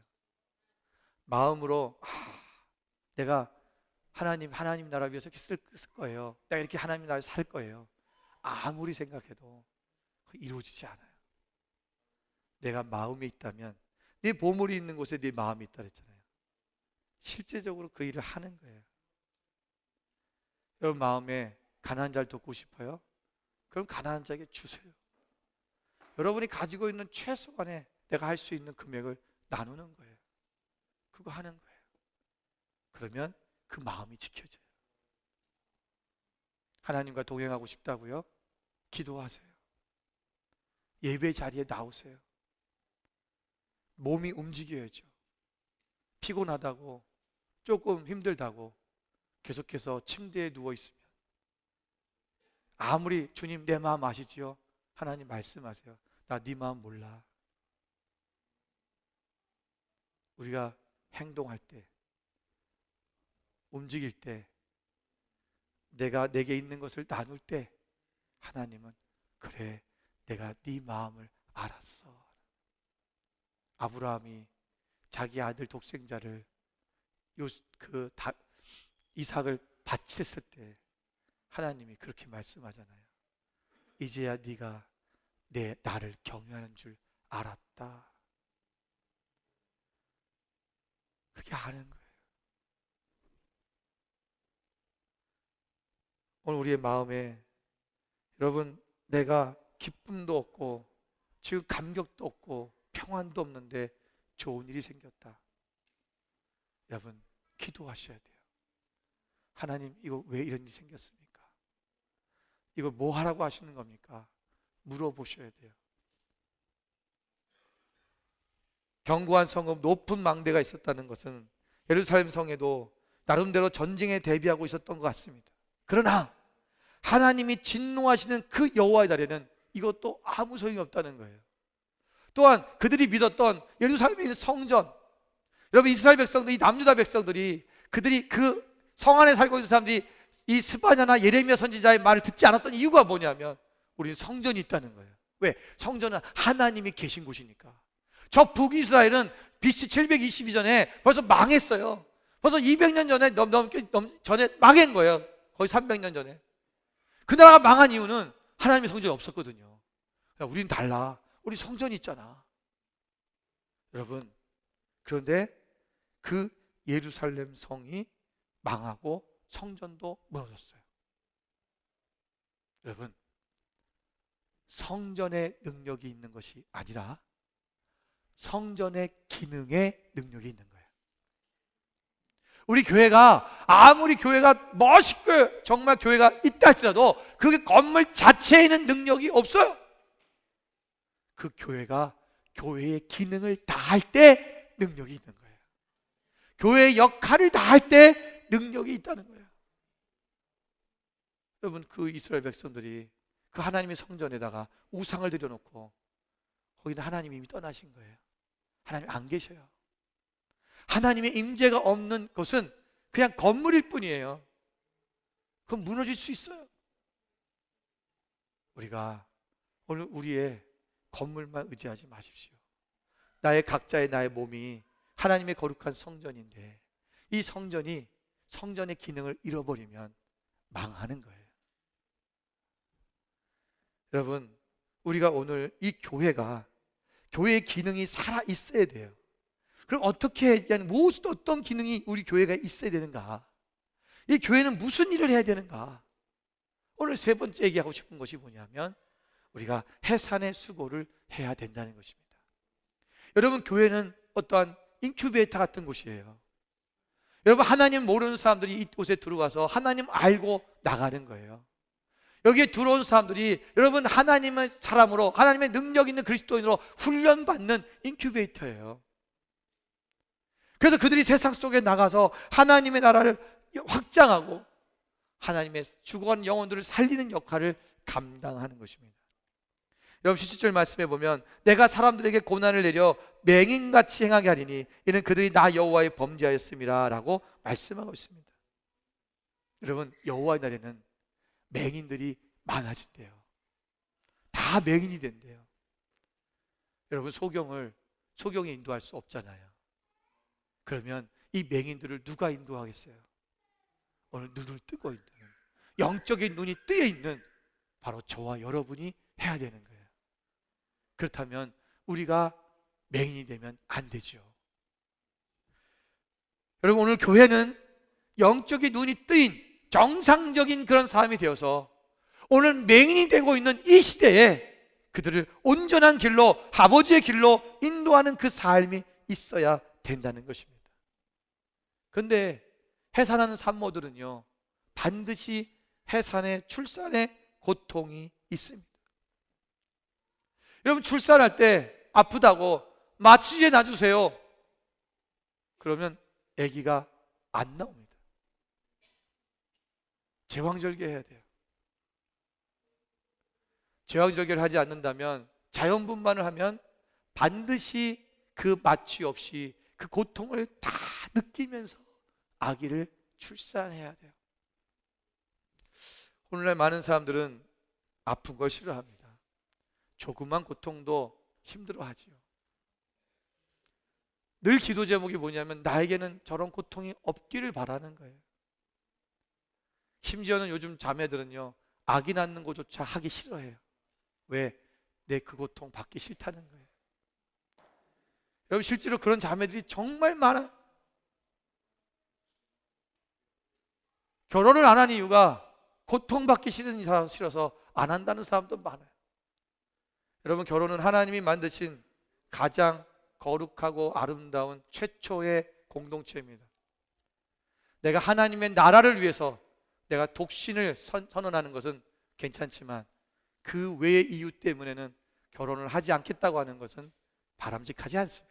마음으로 내가 하나님 나라 위해서 쓸 거예요. 내가 이렇게 하나님 나라에 살 거예요. 아무리 생각해도 이루어지지 않아요. 내가 마음에 있다면 네 보물이 있는 곳에 네 마음이 있다 그랬잖아요. 실제적으로 그 일을 하는 거예요. 여러분, 마음에 가난한 자를 돕고 싶어요? 그럼 가난한 자에게 주세요. 여러분이 가지고 있는 최소한의 내가 할 수 있는 금액을 나누는 거예요. 그거 하는 거예요. 그러면 그 마음이 지켜져요. 하나님과 동행하고 싶다고요? 기도하세요. 예배 자리에 나오세요. 몸이 움직여야죠. 피곤하다고 조금 힘들다고 계속해서 침대에 누워 있으면 아무리 주님 내 마음 아시지요? 하나님 말씀하세요. 나 네 마음 몰라. 우리가 행동할 때, 움직일 때, 내게 있는 것을 나눌 때 하나님은 그래, 내가 네 마음을 알았어. 아브라함이 자기 아들 독생자를 이삭을 바쳤을 때 하나님이 그렇게 말씀하잖아요. 이제야 네가 나를 경외하는 줄 알았다. 그게 아는 거예요. 오늘 우리의 마음에 여러분, 내가 기쁨도 없고 지금 감격도 없고 평안도 없는데 좋은 일이 생겼다. 여러분, 기도하셔야 돼요. 하나님, 이거 왜 이런 일이 생겼습니까? 이거 뭐 하라고 하시는 겁니까? 물어보셔야 돼요. 견고한 성읍, 높은 망대가 있었다는 것은 예루살렘 성에도 나름대로 전쟁에 대비하고 있었던 것 같습니다. 그러나 하나님이 진노하시는 그 여호와의 날에는 이것도 아무 소용이 없다는 거예요. 또한 그들이 믿었던 예루살렘에 있는 성전, 여러분, 이스라엘 백성들, 이 남유다 백성들이, 그들이 그 성 안에 살고 있는 사람들이 이 스바냐나 예레미야 선지자의 말을 듣지 않았던 이유가 뭐냐면 우리는 성전이 있다는 거예요. 왜? 성전은 하나님이 계신 곳이니까. 저 북이스라엘은 BC 722전에 벌써 망했어요. 벌써 200년 전에 망한 거예요. 거의 300년 전에. 그 나라가 망한 이유는 하나님의 성전이 없었거든요. 우리는 달라. 우리 성전이 있잖아. 여러분, 그런데 그 예루살렘 성이 망하고 성전도 무너졌어요. 여러분, 성전의 능력이 있는 것이 아니라 성전의 기능에 능력이 있는 거예요. 우리 교회가 아무리 교회가 멋있고 정말 교회가 있다 할지라도 그 건물 자체에 있는 능력이 없어요. 그 교회가 교회의 기능을 다할 때 능력이 있는 거예요. 교회의 역할을 다할 때 능력이 있다는 거예요. 여러분, 그 이스라엘 백성들이 그 하나님의 성전에다가 우상을 들여놓고 거기는 하나님이 이미 떠나신 거예요. 하나님 안 계셔요. 하나님의 임재가 없는 것은 그냥 건물일 뿐이에요. 그럼 무너질 수 있어요. 우리가 오늘 우리의 건물만 의지하지 마십시오. 각자의 나의 몸이 하나님의 거룩한 성전인데 이 성전이 성전의 기능을 잃어버리면 망하는 거예요. 여러분, 우리가 오늘 이 교회가 교회의 기능이 살아 있어야 돼요. 그럼 어떻게 어떤 기능이 우리 교회가 있어야 되는가? 이 교회는 무슨 일을 해야 되는가? 오늘 세 번째 얘기하고 싶은 것이 뭐냐면 우리가 해산의 수고를 해야 된다는 것입니다. 여러분, 교회는 어떠한 인큐베이터 같은 곳이에요. 여러분, 하나님 모르는 사람들이 이곳에 들어와서 하나님 알고 나가는 거예요. 여기에 들어온 사람들이 여러분 하나님의 사람으로, 하나님의 능력 있는 그리스도인으로 훈련받는 인큐베이터예요. 그래서 그들이 세상 속에 나가서 하나님의 나라를 확장하고 하나님의 죽어가는 영혼들을 살리는 역할을 감당하는 것입니다. 여러분, 17절 말씀해 보면 내가 사람들에게 고난을 내려 맹인같이 행하게 하리니 이는 그들이 나 여호와의 범죄하였음이라 라고 말씀하고 있습니다. 여러분, 여호와의 날에는 맹인들이 많아진대요. 다 맹인이 된대요. 여러분, 소경이 인도할 수 없잖아요. 그러면 이 맹인들을 누가 인도하겠어요? 오늘 눈을 뜨고 있는, 영적인 눈이 뜨여 있는 바로 저와 여러분이 해야 되는 거예요. 그렇다면 우리가 맹인이 되면 안 되죠. 여러분, 오늘 교회는 영적인 눈이 뜨인 정상적인 그런 사람이 되어서 오늘 맹인이 되고 있는 이 시대에 그들을 온전한 길로, 아버지의 길로 인도하는 그 삶이 있어야 된다는 것입니다. 그런데 해산하는 산모들은요, 반드시 해산의 출산의 고통이 있습니다. 여러분, 출산할 때 아프다고 마취제 놔주세요. 그러면 아기가 안 나옵니다. 제왕절개해야 돼요. 제왕절개를 하지 않는다면, 자연분만을 하면 반드시 그 마취 없이 그 고통을 다 느끼면서 아기를 출산해야 돼요. 오늘날 많은 사람들은 아픈 걸 싫어합니다. 조그만 고통도 힘들어하지요. 늘 기도 제목이 뭐냐면 나에게는 저런 고통이 없기를 바라는 거예요. 심지어는 요즘 자매들은요, 아기 낳는 거조차 하기 싫어해요. 왜? 내 그 고통 받기 싫다는 거예요. 여러분, 실제로 그런 자매들이 정말 많아요. 결혼을 안 한 이유가 고통받기 싫어서 안 한다는 사람도 많아요. 여러분, 결혼은 하나님이 만드신 가장 거룩하고 아름다운 최초의 공동체입니다. 내가 하나님의 나라를 위해서 내가 독신을 선언하는 것은 괜찮지만 그 외의 이유 때문에는 결혼을 하지 않겠다고 하는 것은 바람직하지 않습니다.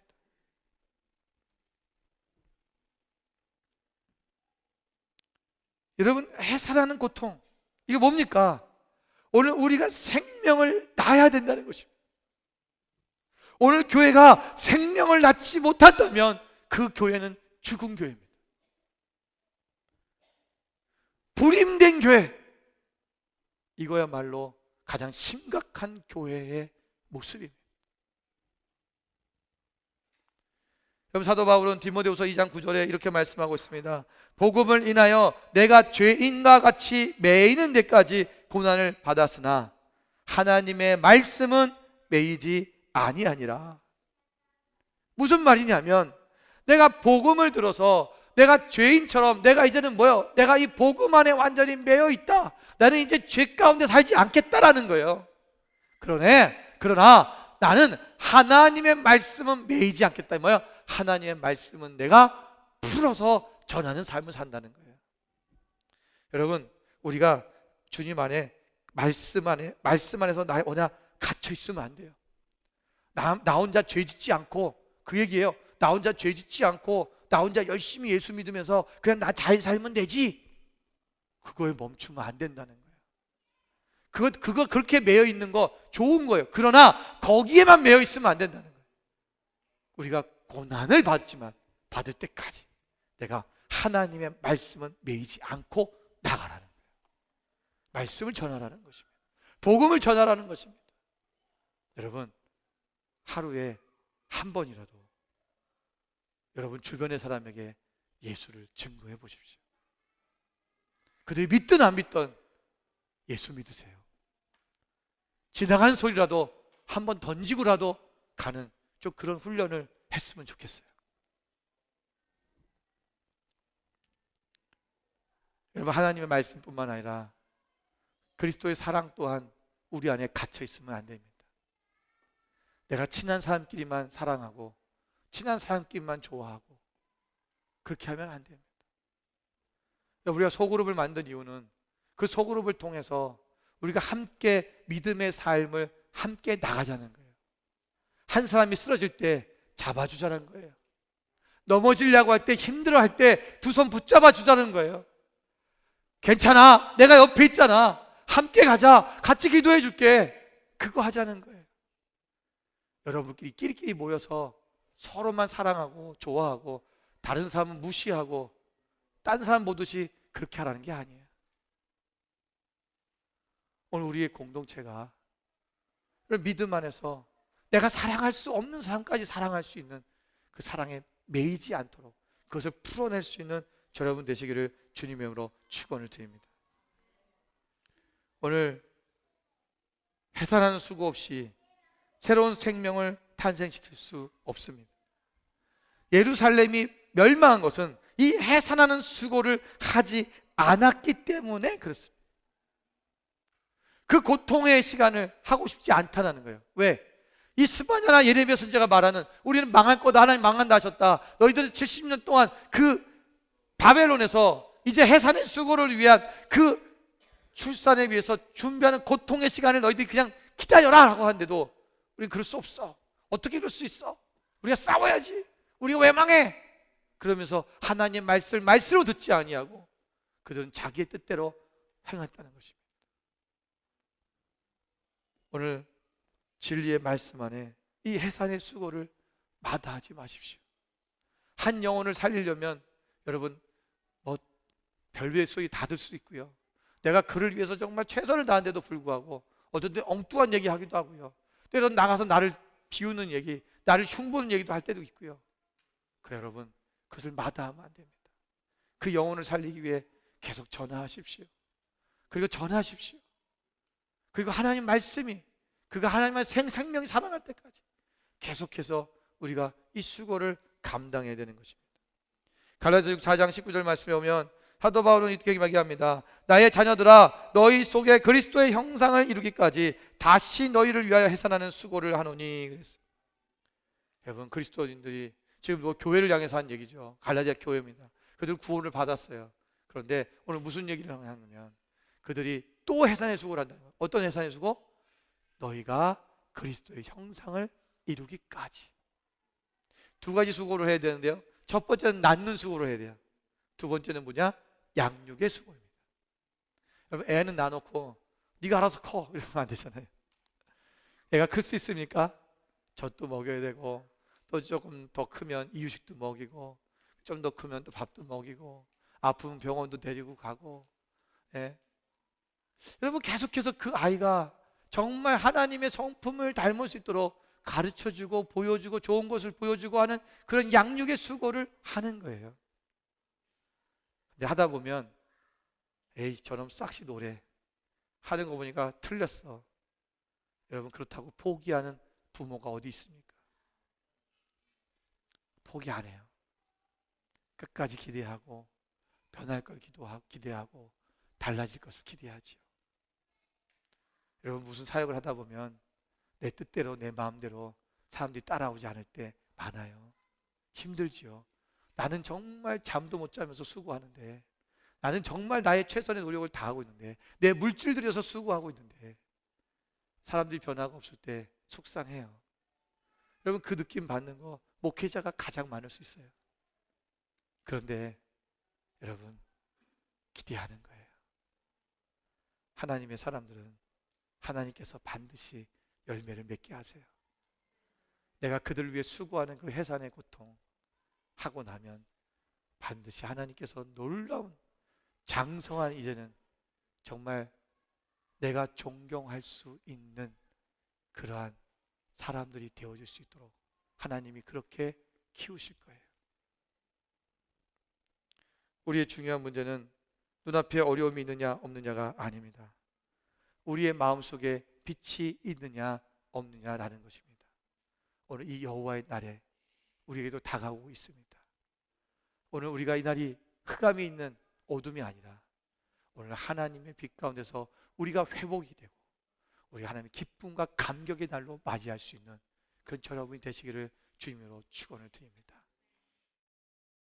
여러분, 해산하는 고통, 이게 뭡니까? 오늘 우리가 생명을 낳아야 된다는 것입니다. 오늘 교회가 생명을 낳지 못한다면 그 교회는 죽은 교회입니다. 불임된 교회, 이거야말로 가장 심각한 교회의 모습입니다. 여러분, 사도 바울은 디모데후서 2장 9절에 이렇게 말씀하고 있습니다. 복음을 인하여 내가 죄인과 같이 매이는 데까지 고난을 받았으나 하나님의 말씀은 매이지 아니하니라. 무슨 말이냐면, 내가 복음을 들어서 내가 죄인처럼 내가 이제는 뭐요? 내가 이 복음 안에 완전히 매여 있다. 나는 이제 죄 가운데 살지 않겠다라는 거예요. 그러나 나는 하나님의 말씀은 매이지 않겠다. 뭐야? 하나님의 말씀은 내가 풀어서 전하는 삶을 산다는 거예요. 여러분, 우리가 주님 안에 말씀 안에서 나 갇혀 있으면 안 돼요. 나 혼자 죄 짓지 않고, 그 얘기예요. 나 혼자 죄 짓지 않고 나 혼자 열심히 예수 믿으면서 그냥 나 잘 살면 되지, 그거에 멈추면 안 된다는 거예요. 그거 그렇게 매여 있는 거 좋은 거예요. 그러나 거기에만 매여 있으면 안 된다는 거예요. 우리가 고난을 받지만 받을 때까지 내가 하나님의 말씀은 매이지 않고 나가라는 거예요. 말씀을 전하라는 것입니다. 복음을 전하라는 것입니다. 여러분, 하루에 한 번이라도 여러분 주변의 사람에게 예수를 증거해 보십시오. 그들이 믿든 안 믿든 예수 믿으세요. 지나간 소리라도 한번 던지고라도 가는 좀 그런 훈련을 했으면 좋겠어요. 여러분, 하나님의 말씀뿐만 아니라 그리스도의 사랑 또한 우리 안에 갇혀 있으면 안 됩니다. 내가 친한 사람끼리만 사랑하고 친한 사람끼리만 좋아하고 그렇게 하면 안 됩니다. 우리가 소그룹을 만든 이유는 그 소그룹을 통해서 우리가 함께 믿음의 삶을 함께 나가자는 거예요. 한 사람이 쓰러질 때 잡아주자는 거예요. 넘어지려고 할 때, 힘들어할 때 두 손 붙잡아 주자는 거예요. 괜찮아, 내가 옆에 있잖아, 함께 가자, 같이 기도해 줄게, 그거 하자는 거예요. 여러분끼리 끼리끼리 모여서 서로만 사랑하고 좋아하고 다른 사람은 무시하고 딴 사람 보듯이 그렇게 하라는 게 아니에요. 오늘 우리의 공동체가 믿음 안에서 내가 사랑할 수 없는 사람까지 사랑할 수 있는 그 사랑에 매이지 않도록 그것을 풀어낼 수 있는 저 여러분 되시기를 주님의 이름으로 축원을 드립니다. 오늘 해산하는 수고 없이 새로운 생명을 탄생시킬 수 없습니다. 예루살렘이 멸망한 것은 이 해산하는 수고를 하지 않았기 때문에 그렇습니다. 그 고통의 시간을 하고 싶지 않다는 거예요. 왜? 이 스바냐나 예레미야 선지자가 말하는 우리는 망할 거다, 하나님 망한다 하셨다, 너희들은 70년 동안 그 바벨론에서 이제 해산의 수고를 위한 그 출산에 위해서 준비하는 고통의 시간을 너희들이 그냥 기다려라 라고 하는데도 우리는 그럴 수 없어. 어떻게 그럴 수 있어? 우리가 싸워야지. 우리가 왜 망해? 그러면서 하나님 말씀을 말씀으로 듣지 아니하고 그들은 자기의 뜻대로 행했다는 것입니다. 오늘 진리의 말씀 안에 이 해산의 수고를 마다하지 마십시오. 한 영혼을 살리려면 여러분 별별 소리 다 들 수 있고요, 내가 그를 위해서 정말 최선을 다하는데도 불구하고 어떤 때 엉뚱한 얘기 하기도 하고요, 때론 나가서 나를 비우는 얘기, 나를 흉보는 얘기도 할 때도 있고요. 그래, 여러분, 그것을 마다하면 안 됩니다. 그 영혼을 살리기 위해 계속 전화하십시오. 그리고 전하십시오. 그리고 하나님 말씀이, 그가 하나님의 생명이 살아날 때까지 계속해서 우리가 이 수고를 감당해야 되는 것입니다. 갈라디아서 4장 19절 말씀에 오면 사도 바울은 이렇게 이야기합니다. 나의 자녀들아, 너희 속에 그리스도의 형상을 이루기까지 다시 너희를 위하여 해산하는 수고를 하노니. 그랬어요. 여러분, 그리스도인들이 지금 뭐 교회를 향해서 한 얘기죠. 갈라디아 교회입니다. 그들 구원을 받았어요. 그런데 오늘 무슨 얘기를 하냐면 그들이 또 해산의 수고를 한다는 거예요. 어떤 해산의 수고? 너희가 그리스도의 형상을 이루기까지. 두 가지 수고를 해야 되는데요, 첫 번째는 낳는 수고를 해야 돼요. 두 번째는 뭐냐? 양육의 수고입니다. 여러분, 애는 낳아놓고 네가 알아서 커 이러면 안 되잖아요. 애가 클 수 있습니까? 젖도 먹여야 되고, 또 조금 더 크면 이유식도 먹이고, 좀 더 크면 또 밥도 먹이고, 아프면 병원도 데리고 가고. 예. 여러분, 계속해서 그 아이가 정말 하나님의 성품을 닮을 수 있도록 가르쳐주고 보여주고 좋은 것을 보여주고 하는 그런 양육의 수고를 하는 거예요. 근데 하다 보면 에이, 저놈 싹시 노래 하는 거 보니까 틀렸어. 여러분, 그렇다고 포기하는 부모가 어디 있습니까? 포기 안 해요. 끝까지 기대하고 변할 걸 기대하고 달라질 것을 기대하지요. 여러분, 무슨 사역을 하다 보면 내 뜻대로 내 마음대로 사람들이 따라오지 않을 때 많아요. 힘들지요. 나는 정말 잠도 못 자면서 수고하는데, 나는 정말 나의 최선의 노력을 다하고 있는데, 내 물질 들여서 수고하고 있는데 사람들이 변화가 없을 때 속상해요. 여러분, 그 느낌 받는 거 목회자가 가장 많을 수 있어요. 그런데 여러분, 기대하는 거예요. 하나님의 사람들은 하나님께서 반드시 열매를 맺게 하세요. 내가 그들을 위해 수고하는 그 해산의 고통 하고 나면 반드시 하나님께서 놀라운 장성한, 이제는 정말 내가 존경할 수 있는 그러한 사람들이 되어질 수 있도록 하나님이 그렇게 키우실 거예요. 우리의 중요한 문제는 눈앞에 어려움이 있느냐 없느냐가 아닙니다. 우리의 마음속에 빛이 있느냐 없느냐라는 것입니다. 오늘 이 여호와의 날에 우리에게도 다가오고 있습니다. 오늘 우리가 이 날이 흑암이 있는 어둠이 아니라 오늘 하나님의 빛 가운데서 우리가 회복이 되고 우리가 하나님의 기쁨과 감격의 날로 맞이할 수 있는 그런 여러분이 되시기를 주님으로 축원을 드립니다.